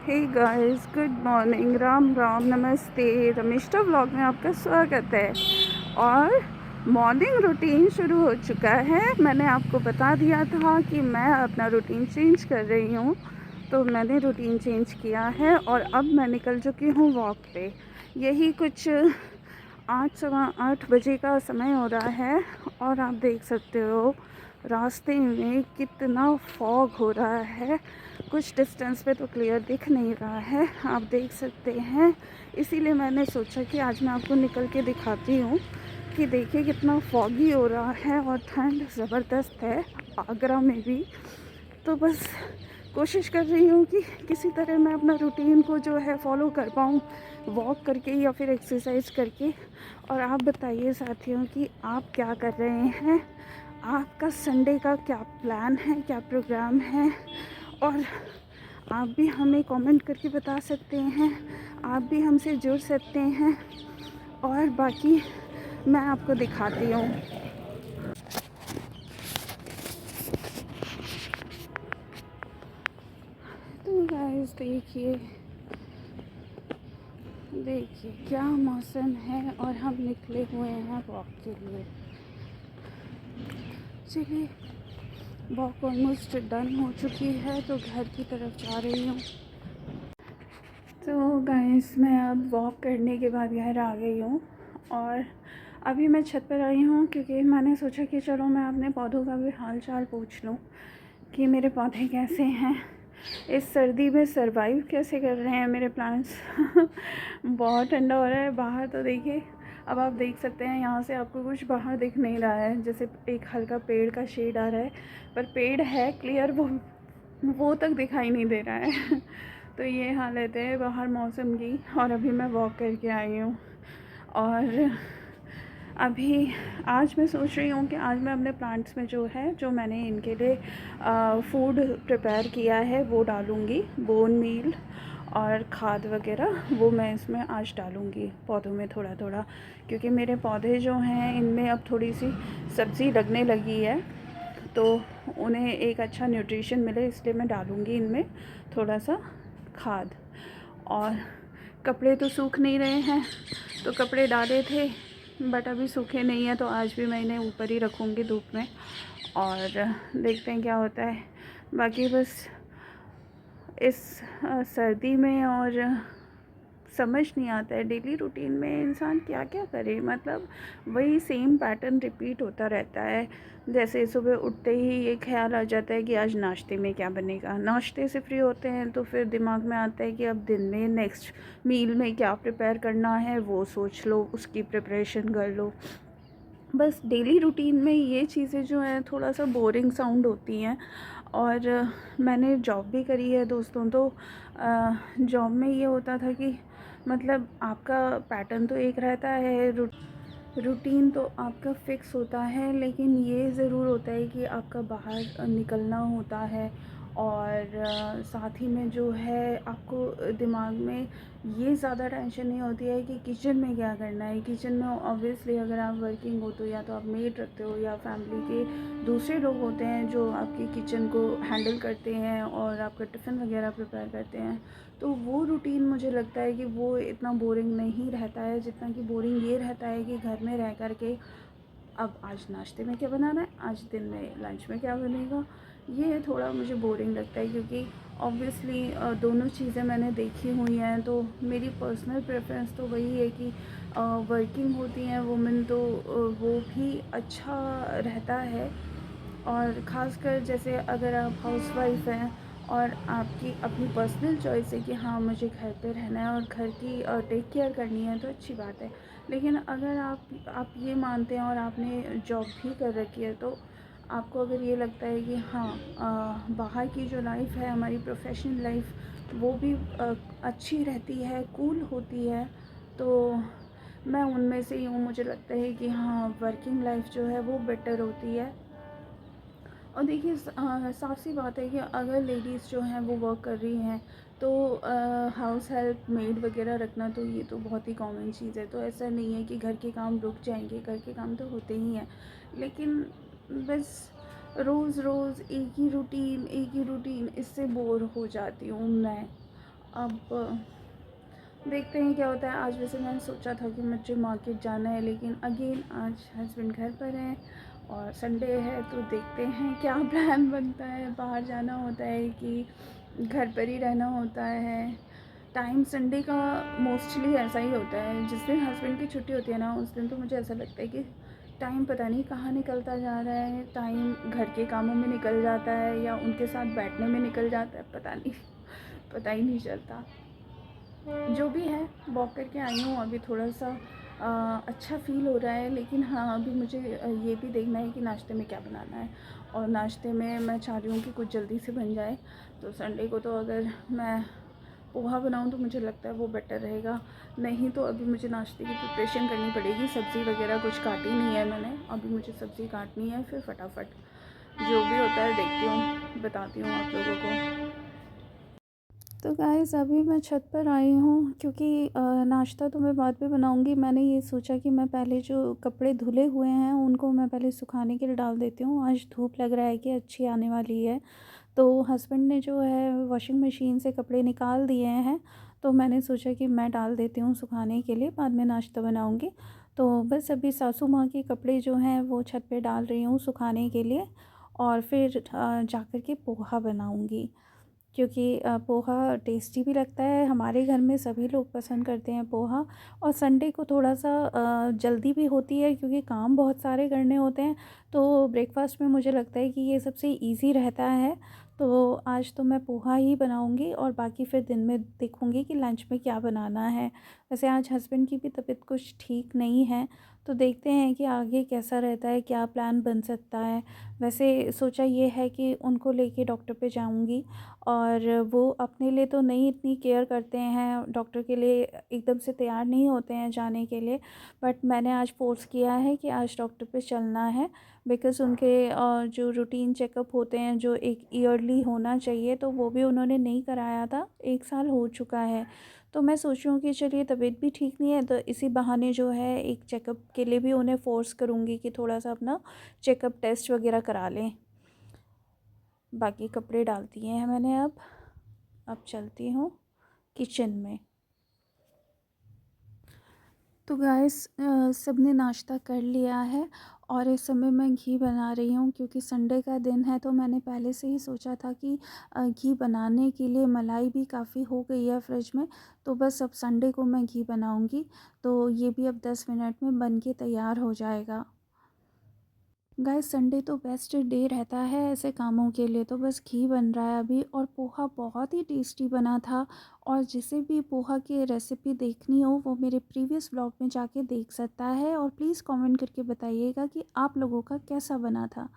हे guys, good morning, Ram Ram, नमस्ते। Ramishtha vlog में आपका स्वागत है। और मॉर्निंग रूटीन शुरू हो चुका है। मैंने आपको बता दिया था कि मैं अपना रूटीन चेंज कर रही हूँ, तो मैंने रूटीन चेंज किया है और अब मैं निकल चुकी हूँ वॉक पे। यही कुछ 8 सवा 8 बजे का समय हो रहा है और आप देख सकते हो रास्ते में कितना फॉग हो रहा है। कुछ डिस्टेंस पे तो क्लियर दिख नहीं रहा है, आप देख सकते हैं। इसीलिए मैंने सोचा कि आज मैं आपको निकल के दिखाती हूँ कि देखिए कितना फॉगी हो रहा है और ठंड ज़बरदस्त है आगरा में भी। तो बस कोशिश कर रही हूँ कि किसी तरह मैं अपना रूटीन को जो है फॉलो कर पाऊँ, वॉक करके या फिर एक्सरसाइज करके। और आप बताइए साथियों कि आप क्या कर रहे हैं, आपका संडे का क्या प्लान है, क्या प्रोग्राम है। और आप भी हमें कमेंट करके बता सकते हैं, आप भी हमसे जुड़ सकते हैं। और बाकी मैं आपको दिखाती हूँ। तो गाइस देखिए देखिए क्या मौसम है और हम निकले हुए हैं वॉक के लिए। चलिए, वॉक ऑलमोस्ट डन हो चुकी है तो घर की तरफ जा रही हूँ। तो गाइस मैं अब वॉक करने के बाद घर आ गई हूँ और अभी मैं छत पर आई हूँ क्योंकि मैंने सोचा कि चलो मैं अपने पौधों का भी हाल चाल पूछ लूँ कि मेरे पौधे कैसे हैं, इस सर्दी में सरवाइव कैसे कर रहे हैं मेरे प्लांट्स। बहुत ठंडा हो रहा है बाहर। तो देखिए, अब आप देख सकते हैं यहाँ से आपको कुछ बाहर दिख नहीं रहा है, जैसे एक हल्का पेड़ का शेड आ रहा है, पर पेड़ है क्लियर, वो तक दिखाई नहीं दे रहा है। तो ये हालत है बाहर मौसम की। और अभी मैं वॉक करके आई हूँ और अभी आज मैं सोच रही हूँ कि आज मैं अपने प्लांट्स में जो है, जो मैंने इनके लिए फूड प्रिपेयर किया है वो डालूँगी। बोन मील और खाद वगैरह वो मैं इसमें आज डालूँगी पौधों में थोड़ा थोड़ा, क्योंकि मेरे पौधे जो हैं इनमें अब थोड़ी सी सब्ज़ी लगने लगी है, तो उन्हें एक अच्छा न्यूट्रिशन मिले, इसलिए मैं डालूँगी इनमें थोड़ा सा खाद। और कपड़े तो सूख नहीं रहे हैं, तो कपड़े डाले थे बट अभी सूखे नहीं है, तो आज भी मैं इन्हें ऊपर ही रखूँगी धूप में और देखते हैं क्या होता है। बाकी बस इस सर्दी में और समझ नहीं आता है डेली रूटीन में इंसान क्या क्या करे, मतलब वही सेम पैटर्न रिपीट होता रहता है। जैसे सुबह उठते ही ये ख्याल आ जाता है कि आज नाश्ते में क्या बनेगा, नाश्ते से फ्री होते हैं तो फिर दिमाग में आता है कि अब दिन में नेक्स्ट मील में क्या प्रिपेयर करना है वो सोच लो, उसकी प्रिपरेशन कर लो। बस डेली रूटीन में ये चीज़ें जो हैं थोड़ा सा बोरिंग साउंड होती हैं। और मैंने जॉब भी करी है दोस्तों, तो जॉब में ये होता था कि मतलब आपका पैटर्न तो एक रहता है, रूटीन तो आपका फ़िक्स होता है, लेकिन ये ज़रूर होता है कि आपका बाहर निकलना होता है। और साथ ही में जो है आपको दिमाग में ये ज़्यादा टेंशन नहीं होती है कि किचन में क्या करना है। किचन में ऑब्वियसली अगर आप वर्किंग हो तो या तो आप मेड रखते हो या फैमिली के दूसरे लोग होते हैं जो आपकी किचन को हैंडल करते हैं और आपका टिफ़िन वगैरह प्रिपेयर करते हैं। तो वो रूटीन मुझे लगता है कि वो इतना बोरिंग नहीं रहता है जितना कि बोरिंग ये रहता है कि घर में रह कर के अब आज नाश्ते में क्या बनाना है, आज दिन में लंच में क्या बनेगा, ये थोड़ा मुझे बोरिंग लगता है। क्योंकि ऑब्वियसली दोनों चीज़ें मैंने देखी हुई हैं, तो मेरी पर्सनल प्रेफरेंस तो वही है कि वर्किंग होती हैं वुमेन तो वो भी अच्छा रहता है। और ख़ासकर जैसे अगर आप हाउसवाइफ हैं और आपकी अपनी पर्सनल चॉइस है कि हाँ मुझे घर पे रहना है और घर की टेक केयर करनी है, तो अच्छी बात है। लेकिन अगर आप ये मानते हैं और आपने जॉब भी कर रखी है, तो आपको अगर ये लगता है कि हाँ बाहर की जो लाइफ है, हमारी प्रोफेशनल लाइफ, वो भी अच्छी रहती है, कूल होती है, तो मैं उनमें से ही हूँ। मुझे लगता है कि हाँ वर्किंग लाइफ जो है वो बेटर होती है। और देखिए साफ़ सी बात है कि अगर लेडीज़ जो हैं वो वर्क कर रही हैं, तो हाउस हेल्प मेड वगैरह रखना तो ये तो बहुत ही कॉमन चीज़ है। तो ऐसा नहीं है कि घर के काम रुक जाएंगे, घर के काम तो होते ही हैं। लेकिन बस रोज़ रोज़ एक ही रूटीन इससे बोर हो जाती हूँ मैं। अब देखते हैं क्या होता है। आज वैसे मैंने सोचा था कि मुझे मार्केट जाना है, लेकिन अगेन आज हस्बैंड घर पर हैं और संडे है, तो देखते हैं क्या प्लान बनता है। बाहर जाना होता है कि घर पर ही रहना होता है। टाइम संडे का मोस्टली ऐसा ही होता है, जिस दिन हस्बैंड की छुट्टी होती है ना, उस दिन तो मुझे ऐसा लगता है कि टाइम पता नहीं कहाँ निकलता जा रहा है। टाइम घर के कामों में निकल जाता है या उनके साथ बैठने में निकल जाता है, पता नहीं पता ही नहीं चलता। जो भी है, वॉक करके आई हूँ। अभी थोड़ा सा अच्छा फ़ील हो रहा है, लेकिन हाँ, अभी मुझे ये भी देखना है कि नाश्ते में क्या बनाना है। और नाश्ते में मैं चाह रही हूँ कि कुछ जल्दी से बन जाए। तो संडे को तो अगर मैं पोहा बनाऊँ तो मुझे लगता है वो बेटर रहेगा। नहीं तो अभी मुझे नाश्ते की प्रिपरेशन करनी पड़ेगी। सब्ज़ी वगैरह कुछ काटी नहीं है मैंने, अभी मुझे सब्ज़ी काटनी है, फिर फटाफट जो भी होता है देखती हूँ, बताती हूँ आप लोगों को। तो गाइस अभी मैं छत पर आई हूँ, क्योंकि नाश्ता तो मैं बाद में बनाऊँगी। मैंने ये सोचा कि मैं पहले जो कपड़े धुले हुए हैं उनको मैं पहले सुखाने के लिए डाल देती हूँ। आज धूप लग रहा है कि अच्छी आने वाली है। तो हस्बैंड ने जो है वॉशिंग मशीन से कपड़े निकाल दिए हैं, तो मैंने सोचा कि मैं डाल देती हूँ सुखाने के लिए, बाद में नाश्ता बनाऊँगी। तो बस अभी सासू माँ के कपड़े जो हैं वो छत पे डाल रही हूँ सुखाने के लिए, और फिर जाकर के पोहा बनाऊँगी। क्योंकि पोहा टेस्टी भी लगता है। हमारे घर में सभी लोग पसंद करते हैं पोहा। और संडे को थोड़ा सा जल्दी भी होती है, क्योंकि काम बहुत सारे करने होते हैं। तो ब्रेकफास्ट में मुझे लगता है कि ये सबसे इजी रहता है। तो आज तो मैं पोहा ही बनाऊंगी, और बाकी फिर दिन में देखूंगी कि लंच में क्या बनाना है। वैसे आज हस्बैंड की भी तबीयत कुछ ठीक नहीं है, तो देखते हैं कि आगे कैसा रहता है, क्या प्लान बन सकता है। वैसे सोचा ये है कि उनको लेके डॉक्टर पे जाऊंगी, और वो अपने लिए तो नहीं इतनी केयर करते हैं, डॉक्टर के लिए एकदम से तैयार नहीं होते हैं जाने के लिए। बट मैंने आज फ़ोर्स किया है कि आज डॉक्टर पे चलना है, बिकॉज़ उनके जो रूटीन चेकअप होते हैं जो एक ईयरली होना चाहिए, तो वो भी उन्होंने नहीं कराया था। 1 साल हो चुका है। तो मैं सोच रही हूँ कि चलिए तबीयत भी ठीक नहीं है, तो इसी बहाने जो है एक चेकअप के लिए भी उन्हें फ़ोर्स करूँगी कि थोड़ा-सा अपना चेकअप टेस्ट वग़ैरह करा लें। बाकी कपड़े डाल दिए हैं मैंने। अब चलती हूँ किचन में। तो गाइस सबने नाश्ता कर लिया है, और इस समय मैं घी बना रही हूँ, क्योंकि संडे का दिन है। तो मैंने पहले से ही सोचा था कि घी बनाने के लिए मलाई भी काफ़ी हो गई है फ्रिज में। तो बस अब संडे को मैं घी बनाऊँगी, तो ये भी अब 10 मिनट में बन के तैयार हो जाएगा। गाइस संडे तो बेस्ट डे रहता है ऐसे कामों के लिए। तो बस घी बन रहा है अभी, और पोहा बहुत ही टेस्टी बना था। और जिसे भी पोहा की रेसिपी देखनी हो वो मेरे प्रीवियस ब्लॉग में जाके देख सकता है, और प्लीज़ कमेंट करके बताइएगा कि आप लोगों का कैसा बना था।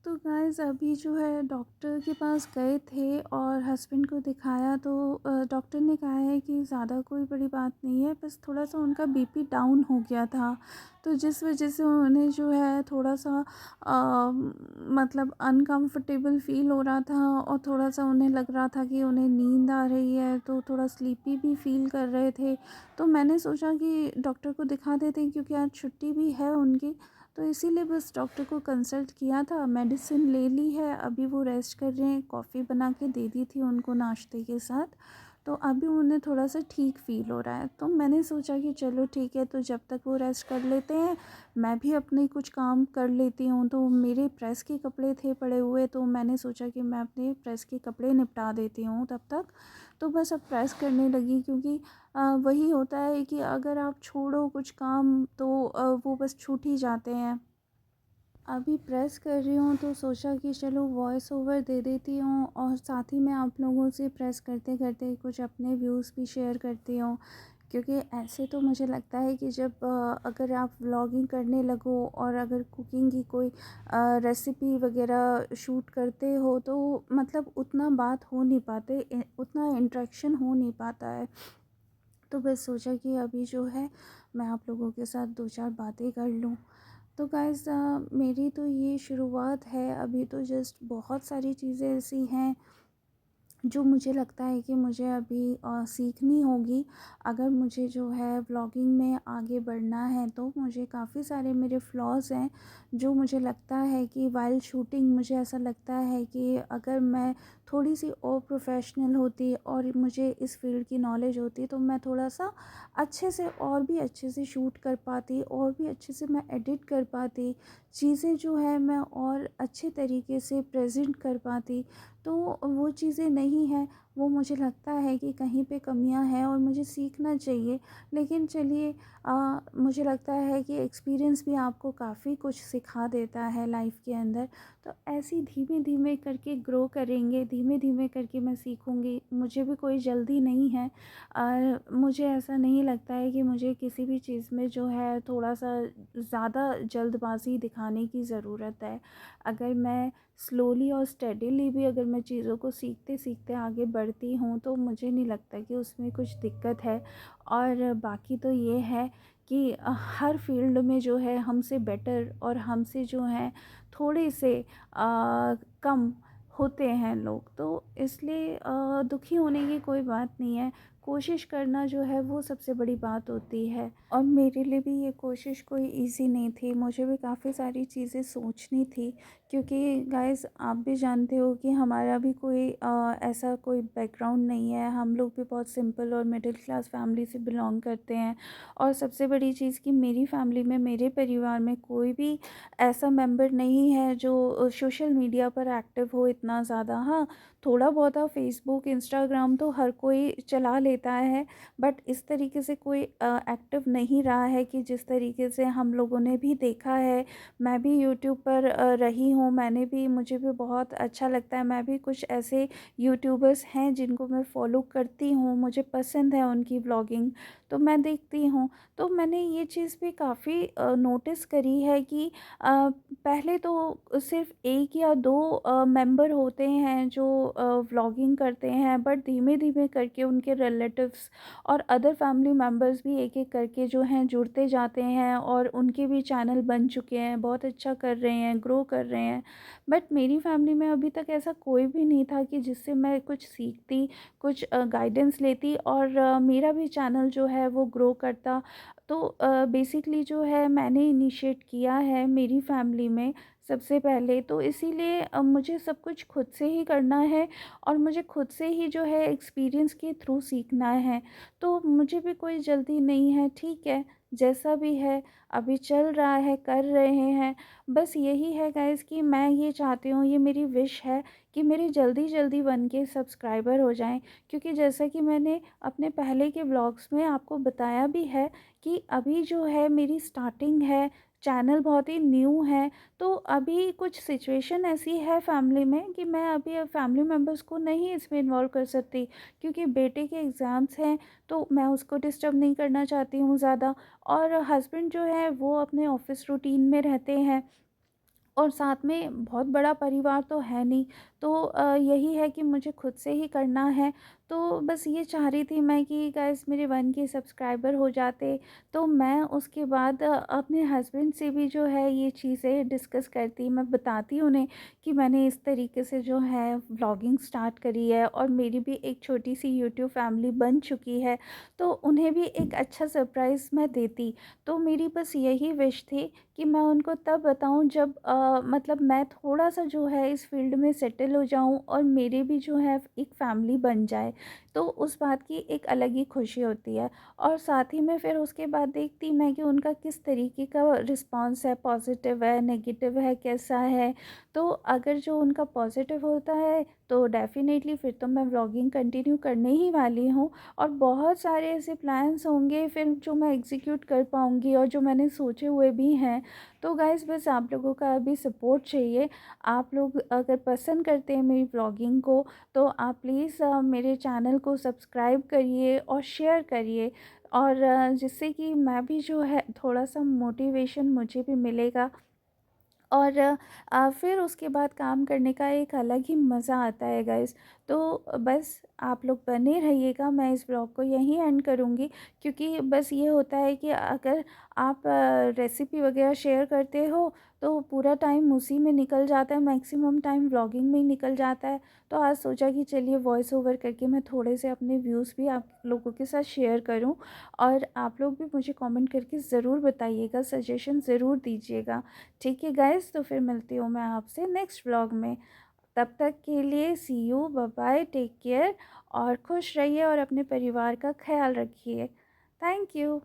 तो गाइस अभी जो है डॉक्टर के पास गए थे और हस्बैंड को दिखाया, तो डॉक्टर ने कहा है कि ज़्यादा कोई बड़ी बात नहीं है, बस थोड़ा सा उनका बीपी डाउन हो गया था। तो जिस वजह से उन्हें जो है थोड़ा सा मतलब अनकंफर्टेबल फ़ील हो रहा था, और थोड़ा सा उन्हें लग रहा था कि उन्हें नींद आ रही है, तो थोड़ा स्लीपी भी फ़ील कर रहे थे। तो मैंने सोचा कि डॉक्टर को दिखा देते हैं, क्योंकि आज छुट्टी भी है उनकी। तो इसीलिए बस डॉक्टर को कंसल्ट किया था, मेडिसिन ले ली है, अभी वो रेस्ट कर रहे हैं। कॉफ़ी बना के दे दी थी उनको नाश्ते के साथ। तो अभी उन्हें थोड़ा सा ठीक फ़ील हो रहा है। तो मैंने सोचा कि चलो ठीक है, तो जब तक वो रेस्ट कर लेते हैं मैं भी अपने कुछ काम कर लेती हूँ। तो मेरे प्रेस के कपड़े थे पड़े हुए, तो मैंने सोचा कि मैं अपने प्रेस के कपड़े निपटा देती हूँ तब तक। तो बस अब प्रेस करने लगी, क्योंकि वही होता है कि अगर आप छोड़ो कुछ काम तो वो बस छूट ही जाते हैं। अभी प्रेस कर रही हूँ, तो सोचा कि चलो वॉइस ओवर दे देती हूँ, और साथ ही मैं आप लोगों से प्रेस करते करते कुछ अपने व्यूज़ भी शेयर करती हूँ। क्योंकि ऐसे तो मुझे लगता है कि जब अगर आप व्लॉगिंग करने लगो, और अगर कुकिंग की कोई रेसिपी वगैरह शूट करते हो, तो मतलब उतना बात हो नहीं पाते, उतना इंटरेक्शन हो नहीं पाता है। तो बस सोचा कि अभी जो है मैं आप लोगों के साथ 2-4 बातें कर लूँ। तो गाइज़ मेरी तो ये शुरुआत है, अभी तो जस्ट बहुत सारी चीज़ें ऐसी हैं जो मुझे लगता है कि मुझे अभी सीखनी होगी। अगर मुझे जो है व्लॉगिंग में आगे बढ़ना है, तो मुझे काफ़ी सारे मेरे फ्लॉज़ हैं जो मुझे लगता है कि वाइल शूटिंग मुझे ऐसा लगता है कि अगर मैं थोड़ी सी और प्रोफेशनल होती और मुझे इस फील्ड की नॉलेज होती, तो मैं थोड़ा सा अच्छे से और भी अच्छे से शूट कर पाती, और भी अच्छे से मैं एडिट कर पाती, चीज़ें जो है मैं और अच्छे तरीके से प्रेजेंट कर पाती। तो वो चीज़ें नहीं हैं, वो मुझे लगता है कि कहीं पे कमियां हैं और मुझे सीखना चाहिए। लेकिन चलिए, मुझे लगता है कि एक्सपीरियंस भी आपको काफ़ी कुछ सिखा देता है लाइफ के अंदर। तो ऐसे धीमे धीमे करके ग्रो करेंगे, धीमे धीमे करके मैं सीखूंगी। मुझे भी कोई जल्दी नहीं है। मुझे ऐसा नहीं लगता है कि मुझे किसी भी चीज़ में जो है थोड़ा सा ज़्यादा जल्दबाजी दिखाने की ज़रूरत है। अगर मैं स्लोली और स्टेडीली भी अगर मैं चीज़ों को सीखते सीखते आगे बढ़ती हूँ, तो मुझे नहीं लगता कि उसमें कुछ दिक्कत है। और बाकी तो ये है कि हर फील्ड में जो है हमसे बेटर और हमसे जो है थोड़े से कम होते हैं लोग। तो इसलिए दुखी होने की कोई बात नहीं है। कोशिश करना जो है वो सबसे बड़ी बात होती है। और मेरे लिए भी ये कोशिश कोई इजी नहीं थी, मुझे भी काफ़ी सारी चीज़ें सोचनी थी। क्योंकि गाइस, आप भी जानते हो कि हमारा भी कोई ऐसा कोई बैकग्राउंड नहीं है। हम लोग भी बहुत सिंपल और मिडिल क्लास फैमिली से बिलोंग करते हैं। और सबसे बड़ी चीज़ कि मेरी फैमिली में, मेरे परिवार में कोई भी ऐसा मेंबर नहीं है जो सोशल मीडिया पर एक्टिव हो इतना ज़्यादा। हाँ, थोड़ा बहुत फेसबुक, इंस्टाग्राम तो हर कोई चला लेता है, बट इस तरीके से कोई एक्टिव नहीं रहा है कि जिस तरीके से हम लोगों ने भी देखा है। मैं भी यूट्यूब पर रही हूँ, मैंने भी, मुझे भी बहुत अच्छा लगता है। मैं भी कुछ ऐसे यूट्यूबर्स हैं जिनको मैं फॉलो करती हूँ, मुझे पसंद है उनकी व्लॉगिंग, तो मैं देखती हूँ। तो मैंने ये चीज़ भी काफ़ी नोटिस करी है कि पहले तो सिर्फ एक या दो मेंबर होते हैं जो व्लॉगिंग करते हैं, बट धीमे धीमे करके उनके रिलेटिव्स और अदर फैमिली मेम्बर्स भी एक एक करके जो हैं जुड़ते जाते हैं, और उनके भी चैनल बन चुके हैं, बहुत अच्छा कर रहे हैं, ग्रो कर रहे हैं। बट मेरी फैमिली में अभी तक ऐसा कोई भी नहीं था कि जिससे मैं कुछ सीखती, कुछ गाइडेंस लेती, और मेरा भी चैनल जो है वो ग्रो करता। तो बेसिकली जो है मैंने इनिशिएट किया है मेरी फैमिली में सबसे पहले, तो इसीलिए मुझे सब कुछ खुद से ही करना है, और मुझे खुद से ही जो है एक्सपीरियंस के थ्रू सीखना है। तो मुझे भी कोई जल्दी नहीं है, ठीक है, जैसा भी है अभी चल रहा है, कर रहे हैं। बस यही है गाइस कि मैं ये चाहती हूँ, ये मेरी विश है कि मेरे जल्दी जल्दी 1K सब्सक्राइबर हो जाएं। क्योंकि जैसा कि मैंने अपने पहले के ब्लॉग्स में आपको बताया भी है कि अभी जो है मेरी स्टार्टिंग है, चैनल बहुत ही न्यू है। तो अभी कुछ सिचुएशन ऐसी है फैमिली में कि मैं अभी फैमिली मेम्बर्स को नहीं इसमें इन्वॉल्व कर सकती, क्योंकि बेटे के एग्ज़ाम्स हैं, तो मैं उसको डिस्टर्ब नहीं करना चाहती हूँ ज़्यादा। और हस्बैंड जो है वो अपने ऑफिस रूटीन में रहते हैं, और साथ में बहुत बड़ा परिवार तो है नहीं। तो यही है कि मुझे खुद से ही करना है। तो बस ये चाह रही थी मैं कि गाइस मेरे 1K सब्सक्राइबर हो जाते, तो मैं उसके बाद अपने हस्बैंड से भी जो है ये चीज़ें डिस्कस करती, मैं बताती उन्हें कि मैंने इस तरीके से जो है व्लॉगिंग स्टार्ट करी है, और मेरी भी एक छोटी सी यूट्यूब फैमिली बन चुकी है। तो उन्हें भी एक अच्छा सरप्राइज़ मैं देती। तो मेरी बस यही विश थी कि मैं उनको तब बताऊं जब मतलब मैं थोड़ा-सा जो है इस फ़ील्ड में सेटल हो जाऊं, और मेरे भी जो है एक फ़ैमिली बन जाए। तो उस बात की एक अलग ही खुशी होती है। और साथ ही में फिर उसके बाद देखती मैं कि उनका किस तरीके का रिस्पॉन्स है, पॉज़िटिव है, नेगेटिव है, कैसा है। तो अगर जो उनका पॉज़िटिव होता है, तो डेफ़िनेटली फिर तो मैं व्लॉगिंग कंटिन्यू करने ही वाली हूँ। और बहुत सारे ऐसे प्लान्स होंगे फिर जो मैं एग्जीक्यूट कर पाऊँगी, और जो मैंने सोचे हुए भी हैं। तो गाइस, बस आप लोगों का अभी सपोर्ट चाहिए। आप लोग अगर पसंद करते हैं मेरी ब्लॉगिंग को, तो आप प्लीज़ मेरे चैनल को सब्सक्राइब करिए और शेयर करिए, और जिससे कि मैं भी जो है थोड़ा सा मोटिवेशन मुझे भी मिलेगा। और फिर उसके बाद काम करने का एक अलग ही मज़ा आता है गाइस। तो बस आप लोग बने रहिएगा। मैं इस ब्लॉग को यहीं एंड करूँगी, क्योंकि बस ये होता है कि अगर आप रेसिपी वगैरह शेयर करते हो तो पूरा टाइम उसी में निकल जाता है, मैक्सिमम टाइम व्लॉगिंग में ही निकल जाता है। तो आज सोचा कि चलिए वॉइस ओवर करके मैं थोड़े से अपने व्यूज़ भी आप लोगों के साथ शेयर करूं, और आप लोग भी मुझे कमेंट करके ज़रूर बताइएगा, सजेशन ज़रूर दीजिएगा। ठीक है गाइस, तो फिर मिलती हूँ मैं आपसे नेक्स्ट व्लॉग में। तब तक के लिए see you, bye bye, take care, और खुश रहिए और अपने परिवार का ख्याल रखिए। Thank you.